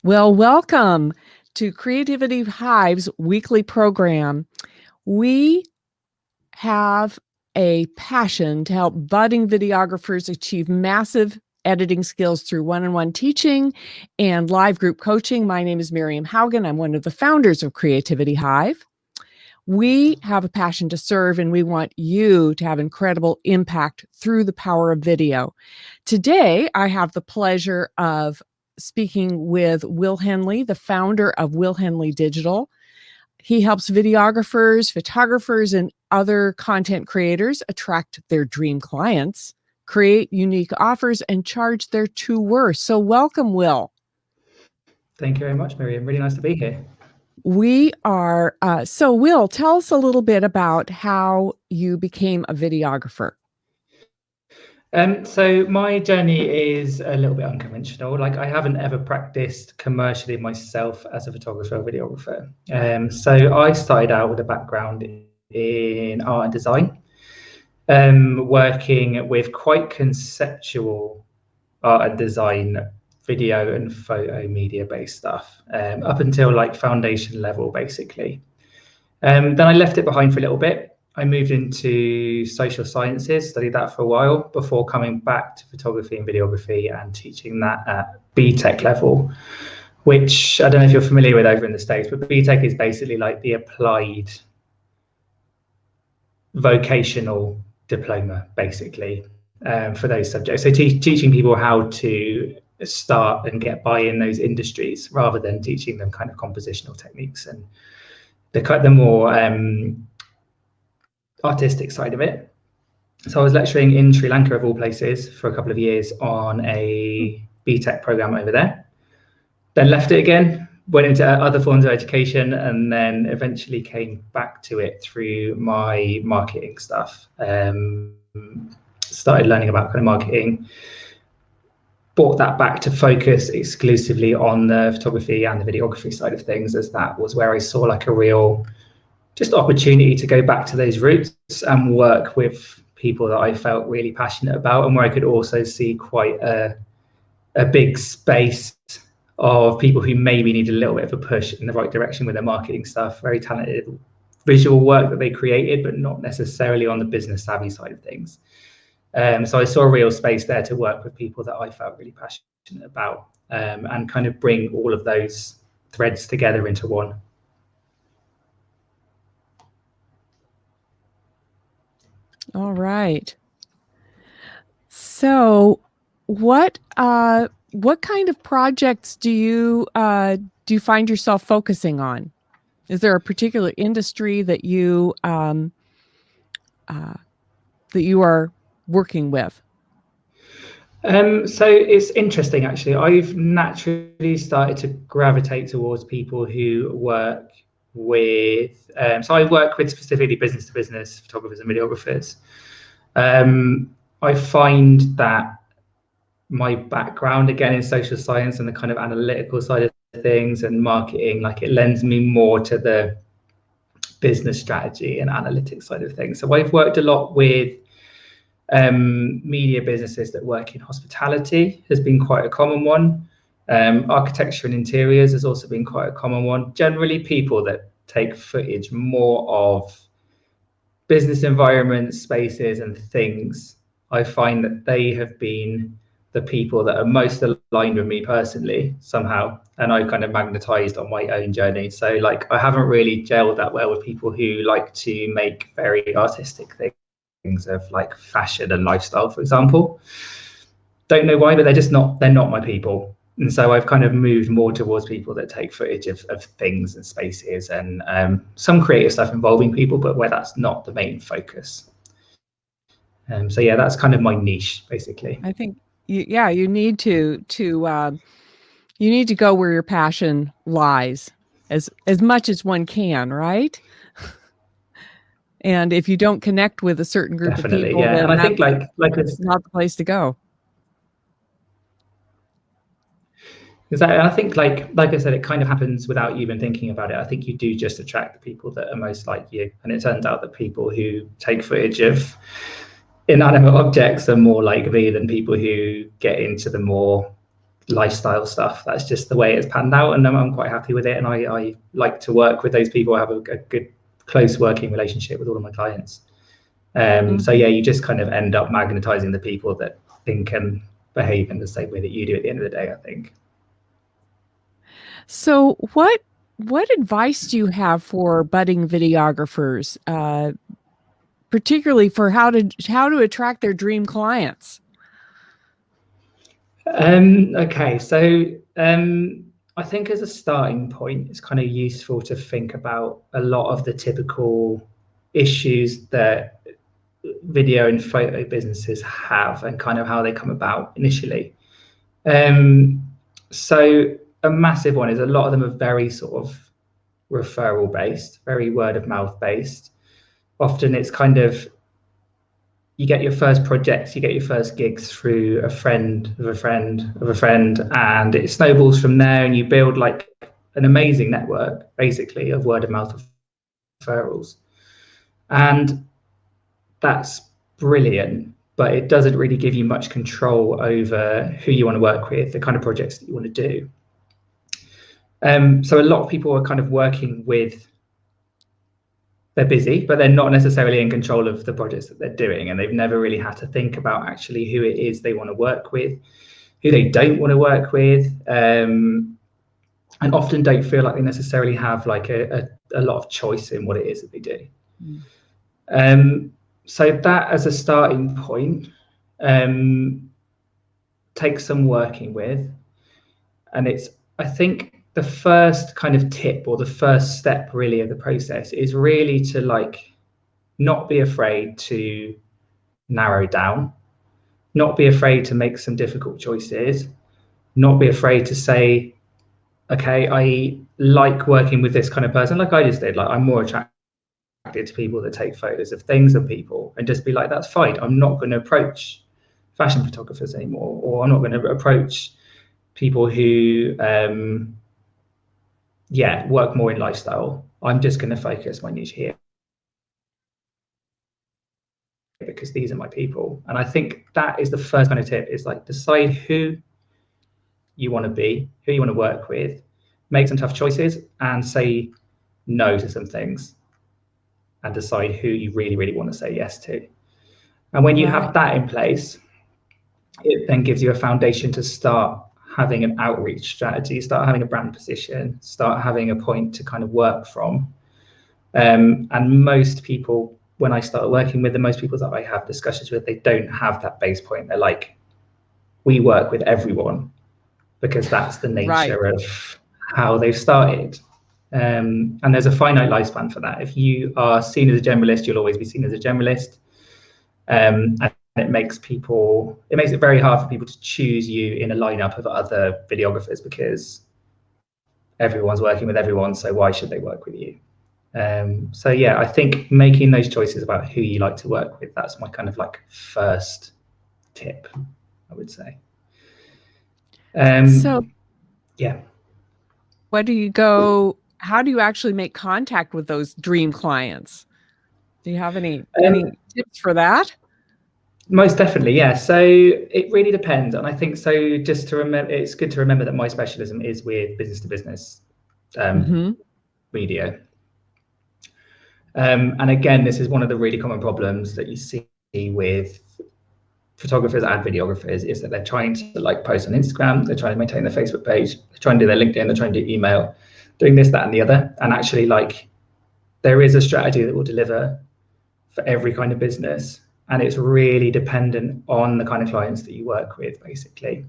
Well, welcome to Creativity-Hive's weekly program. We have a passion to help budding videographers achieve massive editing skills through one-on-one teaching and live group coaching. My name is Miriam Haugen. I'm one of the founders of Creativity-Hive. We have a passion to serve, and we want you to have incredible impact through the power of video. Today, I have the pleasure of speaking with Will Henley, the founder of Will Henley Digital. He helps videographers, photographers, and other content creators attract their dream clients, create unique offers, and charge their true worth. So welcome, Will. Thank you very much, Miriam. Really nice to be here. We are, so Will, tell us a little bit about how you became a videographer. So my journey is a little bit unconventional. Like, I haven't ever practiced commercially myself as a photographer or videographer. So I started out with a background in art and design, working with quite conceptual art and design, video and photo media based stuff, up until like foundation level, basically. Then I left it behind for a little bit. I moved into social sciences, studied that for a while before coming back to photography and videography and teaching that at BTEC level, which I don't know if you're familiar with over in the States, but BTEC is basically like the applied vocational diploma, basically, for those subjects. So teaching people how to start and get by in those industries rather than teaching them kind of compositional techniques and the more artistic side of it. So I was lecturing in Sri Lanka, of all places, for a couple of years on a BTEC program over there. Then left it again, went into other forms of education, and then eventually came back to it through my marketing stuff. Started learning about kind of marketing, brought that back to focus exclusively on the photography and the videography side of things, as that was where I saw like a real just opportunity to go back to those roots and work with people that I felt really passionate about, and where I could also see quite a big space of people who maybe need a little bit of a push in the right direction with their marketing stuff, very talented visual work that they created, but not necessarily on the business savvy side of things. So I saw a real space there to work with people that I felt really passionate about, and kind of bring all of those threads together into one. All right. So what kind of projects do you find yourself focusing on? Is there a particular industry that you are working with? So it's interesting, actually. I've naturally started to gravitate towards people who work with, so I work with specifically business to business photographers and videographers. I find that my background, again, in social science and the kind of analytical side of things and marketing, like, it lends me more to the business strategy and analytics side of things. So I've worked a lot with media businesses that work in hospitality, has been quite a common one. Architecture and interiors has also been quite a common one. Generally, people that take footage more of business environments, spaces and things, I find that they have been the people that are most aligned with me personally somehow, and I kind of magnetized on my own journey. So like, I haven't really gelled that well with people who like to make very artistic things of like fashion and lifestyle, for example. Don't know why, but they're not my people. And so I've kind of moved more towards people that take footage of things and spaces, and some creative stuff involving people, but where that's not the main focus. So yeah, that's kind of my niche, basically. I think, you need to go where your passion lies as much as one can, right? And if you don't connect with a certain group of people, yeah. then and I think like it's not the place to go. Exactly. I think like I said, it kind of happens without you even thinking about it. I think you do just attract the people that are most like you. And it turns out that people who take footage of inanimate objects are more like me than people who get into the more lifestyle stuff. That's just the way it's panned out, and I'm quite happy with it. And I like to work with those people. I have a good, close working relationship with all of my clients. So yeah, you just kind of end up magnetizing the people that think and behave in the same way that you do at the end of the day, I think. So what advice do you have for budding videographers, particularly for how to attract their dream clients? Okay, so I think as a starting point, it's kind of useful to think about a lot of the typical issues that video and photo businesses have and kind of how they come about initially. So a massive one is a lot of them are very sort of referral based, very word of mouth based. Often it's kind of you get your first projects, you get your first gigs through a friend of a friend of a friend, and it snowballs from there, and you build like an amazing network, basically, of word of mouth referrals. And that's brilliant, but it doesn't really give you much control over who you want to work with, the kind of projects that you want to do. So a lot of people are kind of working with, they're busy, but they're not necessarily in control of the projects that they're doing. And they've never really had to think about actually who it is they want to work with, who they don't want to work with, and often don't feel like they necessarily have like a lot of choice in what it is that they do. So that as a starting point takes some working with. And it's, I think, the first kind of tip or the first step really of the process is really to like not be afraid to narrow down, not be afraid to make some difficult choices, not be afraid to say, okay, I like working with this kind of person, like I just did. Like I'm more attracted to people that take photos of things and people, and just be like, that's fine. I'm not going to approach fashion photographers anymore, or I'm not going to approach people who work more in lifestyle. I'm just going to focus my niche here because these are my people. And I think that is the first kind of tip, is like decide who you want to be, who you want to work with, make some tough choices and say no to some things, and decide who you really, really want to say yes to. And when you have that in place, it then gives you a foundation to start having an outreach strategy, start having a brand position, start having a point to kind of work from. And most people, when I start working with them, most people that I have discussions with, they don't have that base point. They're like, we work with everyone, because that's the nature of how they've started. And there's a finite lifespan for that. If you are seen as a generalist, you'll always be seen as a generalist. And it makes it very hard for people to choose you in a lineup of other videographers, because everyone's working with everyone, so why should they work with you? So yeah, I think making those choices about who you like to work with, that's my kind of like first tip, I would say. So yeah. how do you actually make contact with those dream clients? Do you have any tips for that? Most definitely, yeah. So it really depends. And I think so just to remember, it's good to remember that my specialism is with business to business media. And again, this is one of the really common problems that you see with photographers and videographers, is that they're trying to like post on Instagram, they're trying to maintain their Facebook page, they're trying to do their LinkedIn, they're trying to do email, doing this, that, and the other. And actually, like, there is a strategy that will deliver for every kind of business. And it's really dependent on the kind of clients that you work with, basically.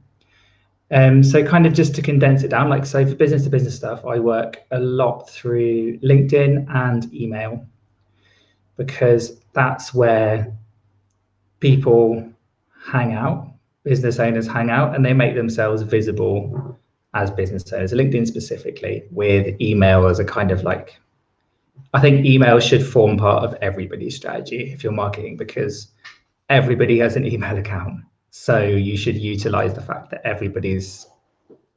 So kind of just to condense it down, like, so for business to business stuff, I work a lot through LinkedIn and email, because that's where people hang out, business owners hang out, and they make themselves visible as business owners. LinkedIn specifically, with email as a kind of like, I think email should form part of everybody's strategy if you're marketing, because everybody has an email account. So you should utilize the fact that everybody's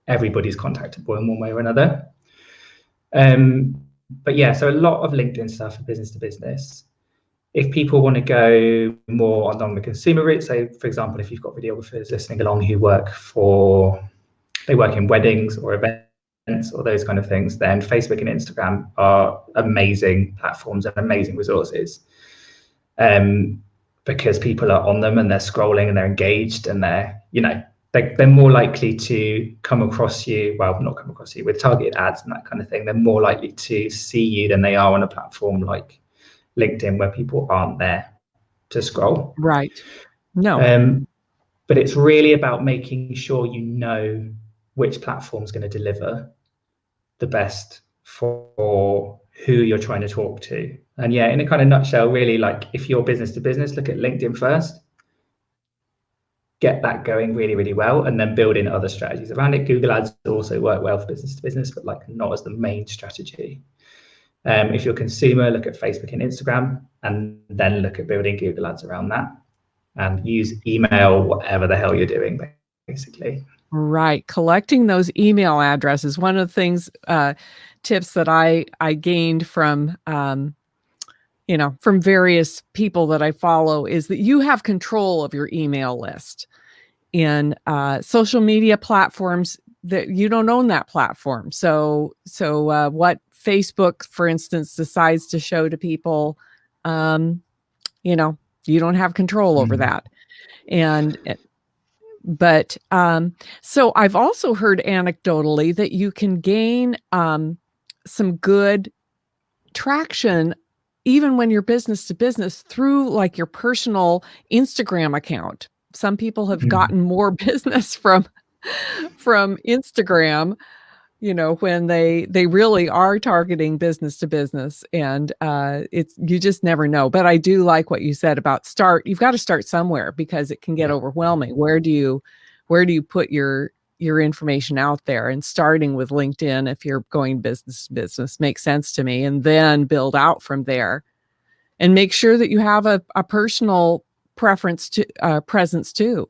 contactable in one way or another. But yeah, so a lot of LinkedIn stuff for business to business. If people want to go more on the consumer route, so for example, if you've got videographers listening along who work for they work in weddings or events or those kind of things, then Facebook and Instagram are amazing platforms and amazing resources, because people are on them and they're scrolling and they're engaged and they're more likely to come across you, well, not come across you, with targeted ads and that kind of thing. They're more likely to see you than they are on a platform like LinkedIn, where people aren't there to scroll. Right. No. But it's really about making sure you know which platform's going to deliver the best for who you're trying to talk to. And yeah, in a kind of nutshell, really, like if you're business to business, look at LinkedIn first, get that going really, really well, and then build in other strategies around it. Google Ads also work well for business to business, but like not as the main strategy. If you're a consumer, look at Facebook and Instagram, and then look at building Google Ads around that, and use email, whatever the hell you're doing, basically. Right. Collecting those email addresses. One of the things, tips that I gained from, from various people that I follow is that you have control of your email list. In social media platforms, that you don't own that platform. So what Facebook, for instance, decides to show to people, you don't have control over that. And but so I've also heard anecdotally that you can gain some good traction even when you're business to business through like your personal Instagram account. Some people have gotten more business from Instagram, when they really are targeting business to business, and you just never know. But I do like what you said about you've got to start somewhere, because it can get overwhelming. Where do you put your information out there? And starting with LinkedIn, if you're going business to business, makes sense to me, and then build out from there, and make sure that you have a personal preference to presence too.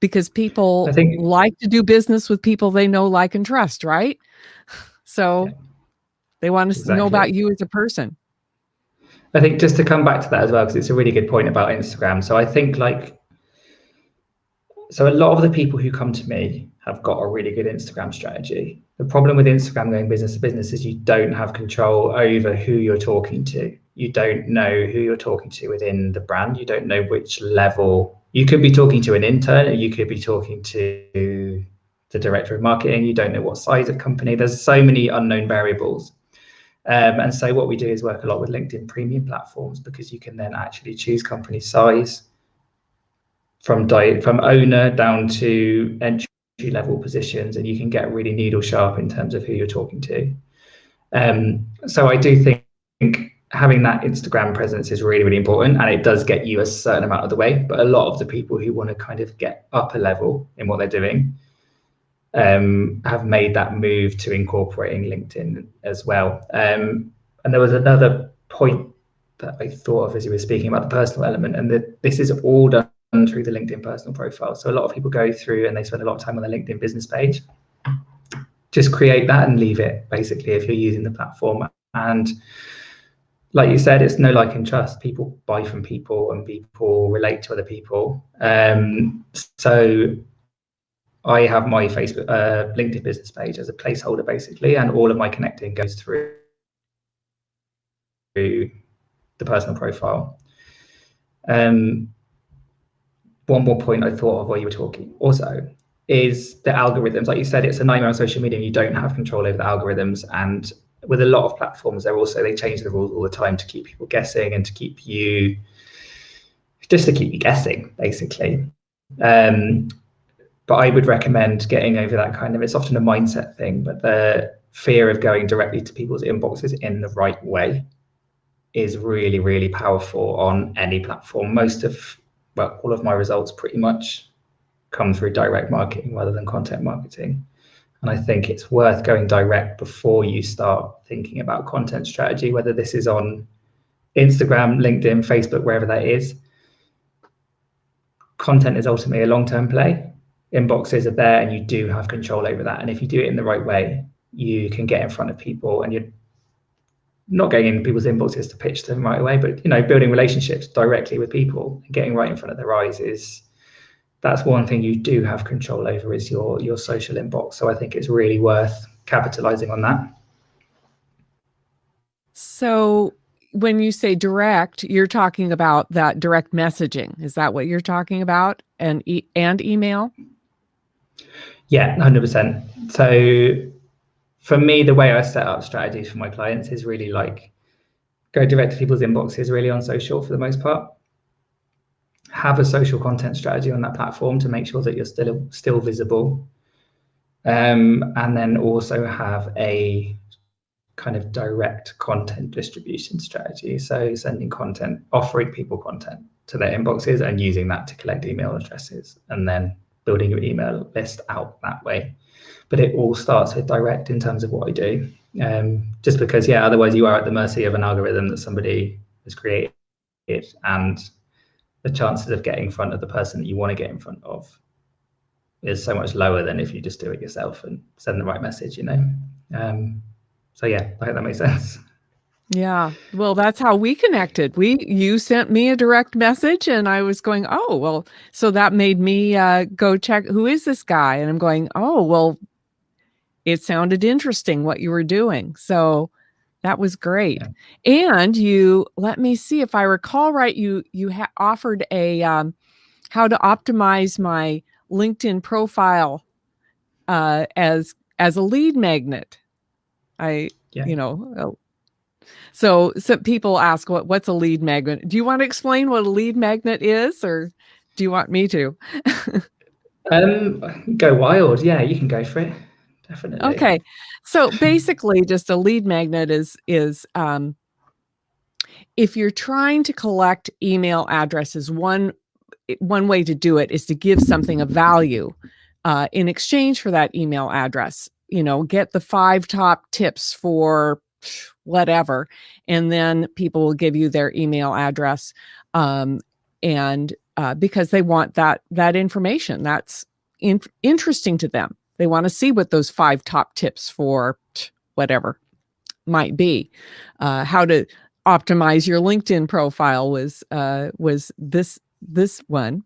Because people like to do business with people they know, like, and trust, right? So they want to know about you as a person. I think just to come back to that as well, because it's a really good point about Instagram. So I think so a lot of the people who come to me have got a really good Instagram strategy. The problem with Instagram going business to business is you don't have control over who you're talking to. You don't know who you're talking to within the brand. You don't know which level. You could be talking to an intern, or you could be talking to the director of marketing. You don't know what size of company. There's so many unknown variables. And so what we do is work a lot with LinkedIn premium platforms, because you can then actually choose company size from owner down to entry level positions, and you can get really needle sharp in terms of who you're talking to. So I do think having that Instagram presence is really, really important, and it does get you a certain amount of the way. But a lot of the people who want to kind of get up a level in what they're doing have made that move to incorporating LinkedIn as well. And there was another point that I thought of as you were speaking about the personal element, and that this is all done through the LinkedIn personal profile. So a lot of people go through and they spend a lot of time on the LinkedIn business page. Just create that and leave it, basically, if you're using the platform. And like you said, it's know, like, and trust. People buy from people, and people relate to other people. So I have my Facebook, LinkedIn business page as a placeholder, basically, and all of my connecting goes through the personal profile. One more point I thought of while you were talking also is the algorithms. Like you said, it's a nightmare on social media, and you don't have control over the algorithms. And with a lot of platforms, they change the rules all the time to keep people guessing, and to keep you guessing, basically. But I would recommend getting over that kind of, it's often a mindset thing, but the fear of going directly to people's inboxes in the right way is really, really powerful on any platform. All of my results pretty much come through direct marketing rather than content marketing. And I think it's worth going direct before you start thinking about content strategy, whether this is on Instagram, LinkedIn, Facebook, wherever that is. Content is ultimately a long-term play. Inboxes are there, and you do have control over that. And if you do it in the right way, you can get in front of people, and you're not going in people's inboxes to pitch them right away, but building relationships directly with people and getting right in front of their eyes is that's one thing you do have control over, is your social inbox. So I think it's really worth capitalizing on that. So when you say direct, you're talking about that direct messaging. Is that what you're talking about? And email? Yeah, 100%. So for me, the way I set up strategies for my clients is really like go direct to people's inboxes really on social for the most part. Have a social content strategy on that platform to make sure that you're still visible. And then also have a kind of direct content distribution strategy. So sending content, offering people content to their inboxes and using that to collect email addresses, and then building your email list out that way. But it all starts with direct in terms of what I do. Just because, yeah, otherwise you are at the mercy of an algorithm that somebody has created, and the chances of getting in front of the person that you want to get in front of is so much lower than if you just do it yourself and send the right message, you know? So yeah, I hope that makes sense. Yeah. Well, that's how we connected. You sent me a direct message and I was going, "Oh, well," so that made me go check, who is this guy? And I'm going, "Oh, well, it sounded interesting what you were doing." So that was great. Yeah. And you, let me see if I recall right, you offered a how to optimize my LinkedIn profile as a lead magnet. I, Yeah. you know, so people ask what's a lead magnet? Do you want to explain what a lead magnet is, or do you want me to? Go wild. Yeah, you can go for it. Definitely. Okay. So basically just a lead magnet is if you're trying to collect email addresses, one way to do it is to give something of value in exchange for that email address. You know, get the 5 top tips for whatever, and then people will give you their email address, and because they want that information that's interesting to them. They want to see what those 5 top tips for whatever might be. How to optimize your LinkedIn profile was this one,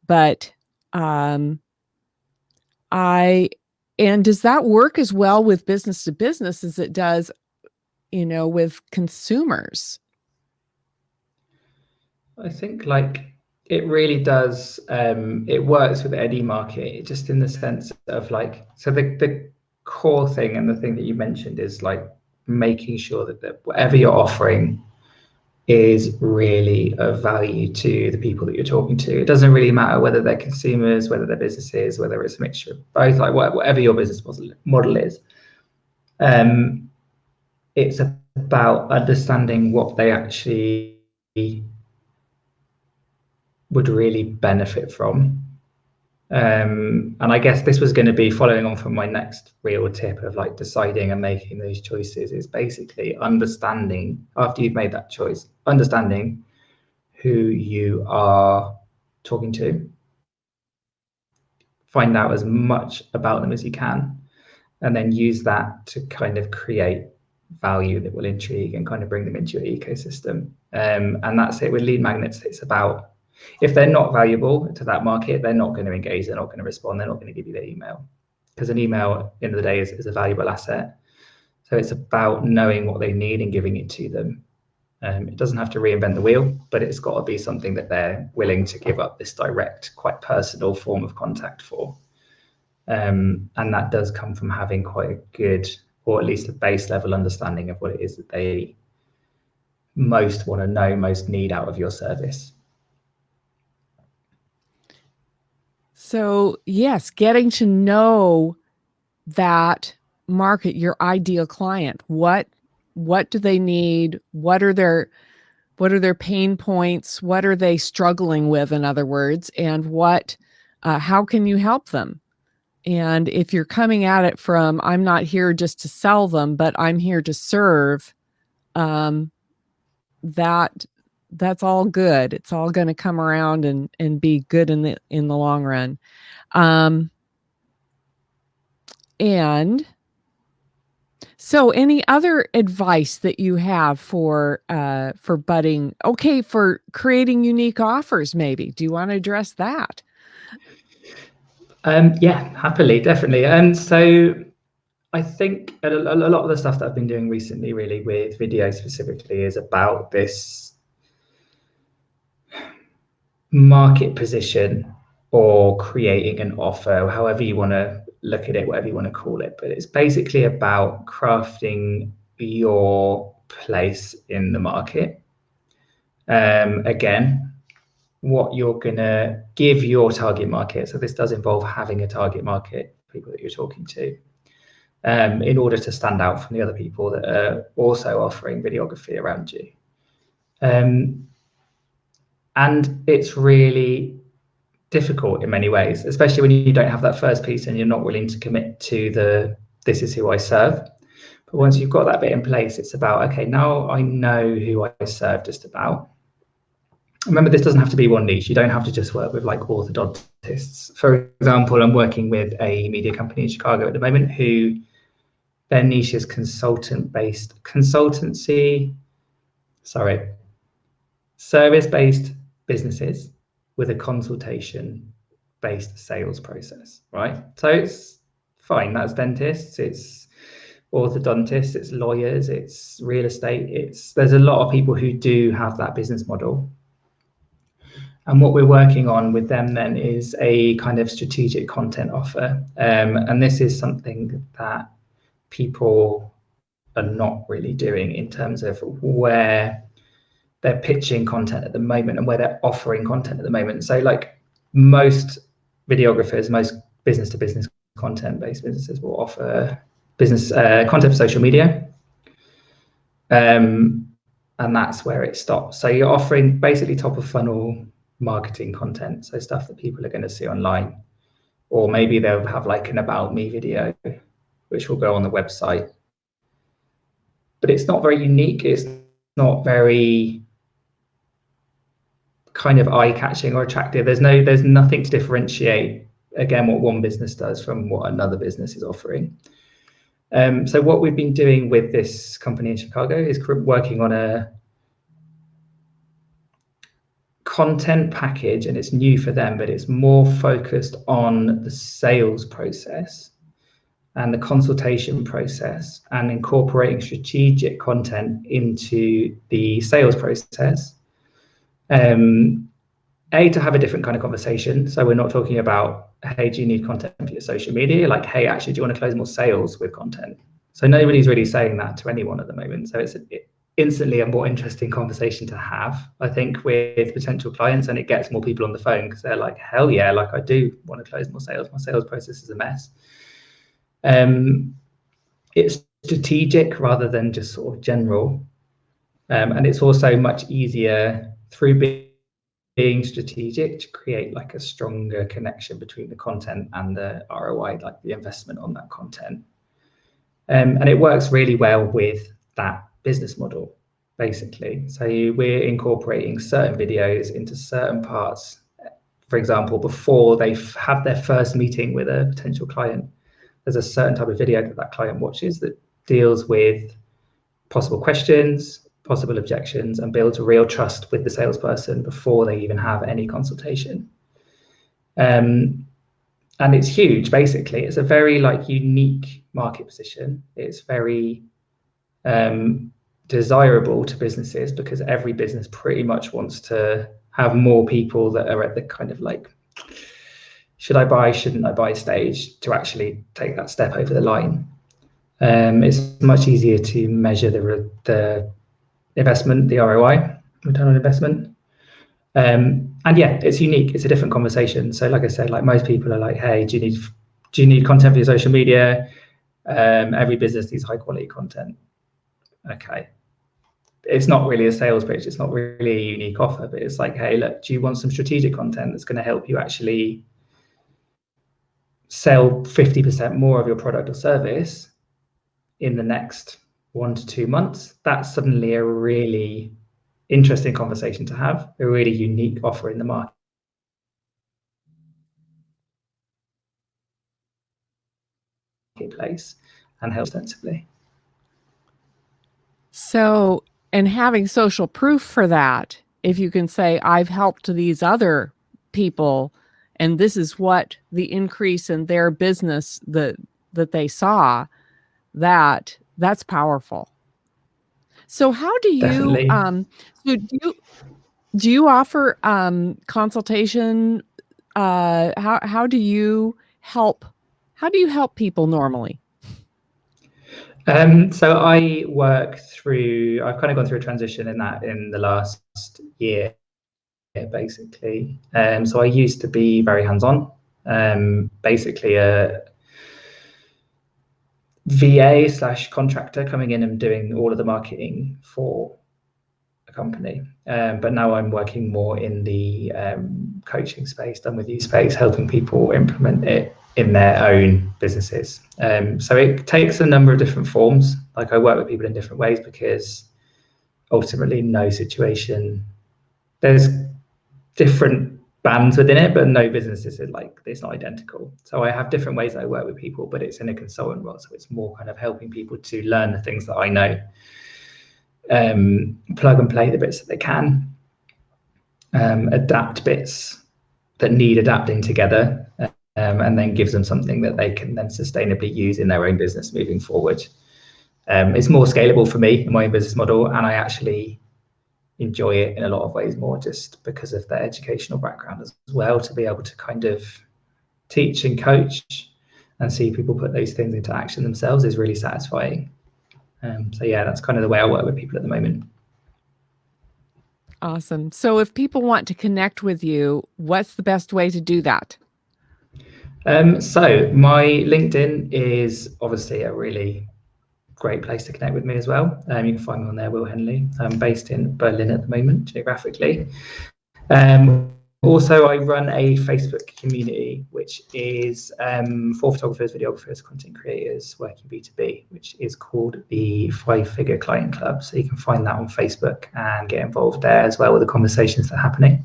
but I and does that work as well with business to business as it does, with consumers? I think like it really does. It works with any market, just in the sense of like, so the core thing and the thing that you mentioned is like making sure that whatever you're offering is really of value to the people that you're talking to. It doesn't really matter whether they're consumers, whether they're businesses, whether it's a mixture of both, like whatever your business model is. It's about understanding what they actually would really benefit from. And I guess this was going to be following on from my next real tip of like deciding and making those choices, is basically understanding, after you've made that choice, understanding who you are talking to, find out as much about them as you can, and then use that to kind of create value that will intrigue and kind of bring them into your ecosystem. And that's it with lead magnets. It's about, if they're not valuable to that market, they're not going to engage, they're not going to respond, they're not going to give you their email, because an email at the end of the day is a valuable asset. So it's about knowing what they need and giving it to them. It doesn't have to reinvent the wheel, but it's got to be something that they're willing to give up this direct, quite personal form of contact for. And that does come from having quite a good, or at least a base level understanding of what it is that they most want to know, most need out of your service. So, yes, getting to know that market, your ideal client. What do they need? What are their pain points? What are they struggling with, in other words? And how can you help them? And if you're coming at it from, I'm not here just to sell them, but I'm here to serve, that's all good. It's all going to come around and be good in the long run. And so any other advice that you have for budding, okay, for creating unique offers maybe? Do you want to address that? Yeah, happily, definitely. And so I think a lot of the stuff that I've been doing recently, really, with video specifically, is about this market position or creating an offer, however you want to look at it, whatever you want to call it. But it's basically about crafting your place in the market. Again, what you're going to give your target market. So this does involve having a target market, people that you're talking to, in order to stand out from the other people that are also offering videography around you. And it's really difficult in many ways, especially when you don't have that first piece and you're not willing to commit to this is who I serve. But once you've got that bit in place, it's about, okay, now I know who I serve just about. Remember, this doesn't have to be one niche. You don't have to just work with like orthodontists. For example, I'm working with a media company in Chicago at the moment who their niche is service-based businesses with a consultation-based sales process, right? So it's fine. That's dentists, it's orthodontists, it's lawyers, it's real estate. There's a lot of people who do have that business model. And what we're working on with them then is a kind of strategic content offer. And this is something that people are not really doing in terms of where they're pitching content at the moment and where they're offering content at the moment. So like most videographers, most business to business content based businesses will offer business content for social media. And that's where it stops. So you're offering basically top of funnel marketing content. So stuff that people are going to see online, or maybe they'll have like an about me video, which will go on the website. But it's not very unique. It's not very kind of eye-catching or attractive. There's nothing to differentiate, again, what one business does from what another business is offering. So what we've been doing with this company in Chicago is working on a content package, and it's new for them, but it's more focused on the sales process and the consultation process and incorporating strategic content into the sales process. To have a different kind of conversation. So we're not talking about, hey, do you need content for your social media? Like, hey, actually, do you want to close more sales with content? So nobody's really saying that to anyone at the moment. So it's instantly a more interesting conversation to have, I think, with potential clients, and it gets more people on the phone because they're like, hell yeah, like I do want to close more sales. My sales process is a mess. It's strategic rather than just sort of general. And it's also much easier through being strategic to create like a stronger connection between the content and the ROI, like the investment on that content. And it works really well with that business model, basically. So we're incorporating certain videos into certain parts. For example, before they have their first meeting with a potential client, there's a certain type of video that client watches that deals with possible questions, possible objections, and builds real trust with the salesperson before they even have any consultation. And it's huge, basically. It's a very like unique market position. It's very desirable to businesses because every business pretty much wants to have more people that are at the kind of like, should I buy, shouldn't I buy stage to actually take that step over the line. It's much easier to measure the investment, the ROI, return on investment. And yeah, it's unique. It's a different conversation. So like I said, like most people are like, hey, do you need content for your social media? Every business needs high quality content. Okay. It's not really a sales pitch. It's not really a unique offer, but it's like, hey, look, do you want some strategic content that's going to help you actually sell 50% more of your product or service in the next 1 to 2 months? That's suddenly a really interesting conversation to have, a really unique offer in the marketplace, and help extensively. So, and having social proof for that, if you can say, I've helped these other people and this is what the increase in their business that they saw, that's powerful. So how do you Definitely. do you offer consultation? How do you help people normally? So I've kind of gone through a transition in the last year, basically. So I used to be very hands-on, basically a VA slash contractor coming in and doing all of the marketing for a company. But now I'm working more in the coaching space, done with you space, helping people implement it in their own businesses. So it takes a number of different forms. Like, I work with people in different ways because ultimately there's different bands within it, but no business is it's not identical. So I have different ways that I work with people, but it's in a consultant role. So it's more kind of helping people to learn the things that I know, plug and play the bits that they can, adapt bits that need adapting together, and then gives them something that they can then sustainably use in their own business moving forward. It's more scalable for me in my own business model, and I actually enjoy it in a lot of ways more just because of the educational background as well, to be able to kind of teach and coach and see people put those things into action themselves is really satisfying. So yeah, that's kind of the way I work with people at the moment. Awesome. So if people want to connect with you, what's the best way to do that? So my LinkedIn is obviously a really great place to connect with me as well. You can find me on there, Will Henley. I'm based in Berlin at the moment, geographically. Also, I run a Facebook community, which is for photographers, videographers, content creators working B2B, which is called the 5-Figure Client Club. So you can find that on Facebook and get involved there as well with the conversations that are happening.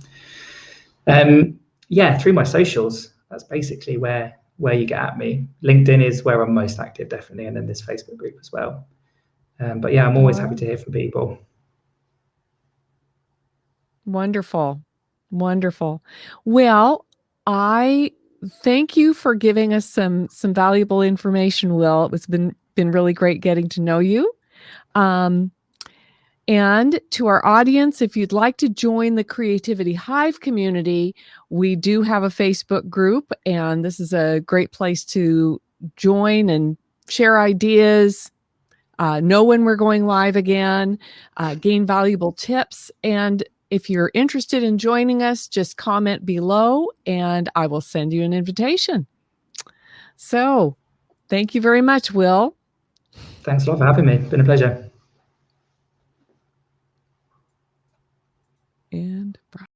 Yeah, through my socials, that's basically where you get at me. LinkedIn is where I'm most active, definitely, and then this Facebook group as well. But yeah, I'm always happy to hear from people. Wonderful. Wonderful. Well, I thank you for giving us some valuable information, Will. It's been really great getting to know you. And to our audience, if you'd like to join the Creativity-Hive community, we do have a Facebook group, and this is a great place to join and share ideas, know when we're going live again, gain valuable tips. And if you're interested in joining us, just comment below and I will send you an invitation. So thank you very much, Will. Thanks a lot for having me. It's been a pleasure.